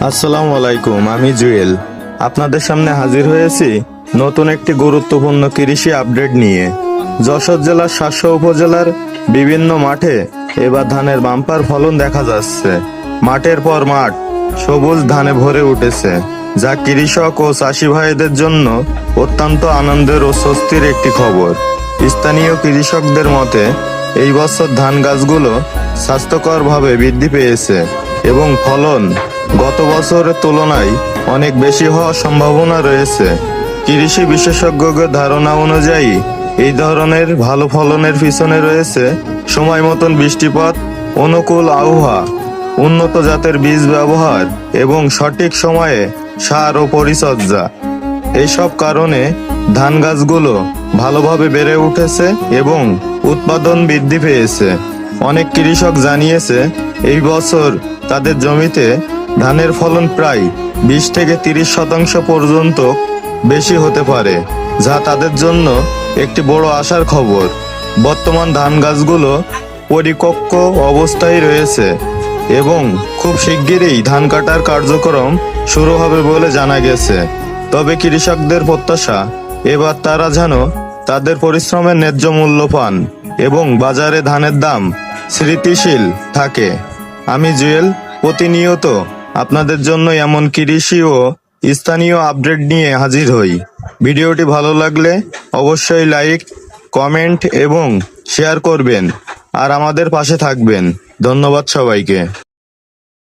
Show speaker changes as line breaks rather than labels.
আসসালামু আলাইকুম, আমি জুয়েল। আপনাদের সামনে হাজির হয়েছি নতুন একটি গুরুত্বপূর্ণ কৃষি আপডেট নিয়ে। যশোর জেলার ৭০০ উপজেলার বিভিন্ন মাঠে এবার ধানের বাম্পার ফলন দেখা যাচ্ছে। মাঠের পর মাঠ সবুজ ধানে ভরে উঠেছে, যা কৃষক ও চাষি ভাইদের জন্য অত্যন্ত আনন্দের ও স্বস্তির একটি খবর। স্থানীয় কৃষকদের মতে এই বছর ধান গাছগুলো স্বাস্থ্যকরভাবে বৃদ্ধি পেয়েছে এবং ফলন গত বছরের তুলনায় অনেক বেশি হওয়ার সম্ভাবনা রয়েছে। কৃষি বিশেষজ্ঞদের ধারণা অনুযায়ী এই ধরনের ভালো ফলনের পিছনে রয়েছে সময় মতন বৃষ্টিপাত, অনুকূল আবহাওয়া, উন্নত জাতের বীজ ব্যবহার এবং সঠিক সময়ে সার ও পরিচর্যা। এইসব কারণে ধান গাছগুলো ভালোভাবে বেড়ে উঠেছে এবং উৎপাদন বৃদ্ধি পেয়েছে। অনেক কৃষক জানিয়েছে এই বছর তাদের জমিতে ধানের ফলন প্রায় ২০ থেকে ৩০% পর্যন্ত বেশি হতে পারে, যা তাদের জন্য একটি বড় আশার খবর। বর্তমান ধান গাছগুলো পরিপক্ক অবস্থায় রয়েছে এবং খুব শিগগিরই ধান কাটার কার্যক্রম শুরু হবে বলে জানা গেছে। তবে কৃষকদের প্রত্যাশা এবার তারা যেন তাদের পরিশ্রমের ন্যায্য মূল্য পান এবং বাজারে ধানের দাম স্থিতিশীল থাকে। আমি জুয়েল, প্রতিনিয়ত আপনাদের জন্য এমন কৃষি ও স্থানীয় আপডেট নিয়ে হাজির হই। ভিডিওটি ভালো লাগলে অবশ্যই লাইক, কমেন্ট এবং শেয়ার করবেন আর আমাদের পাশে থাকবেন। ধন্যবাদ সবাইকে।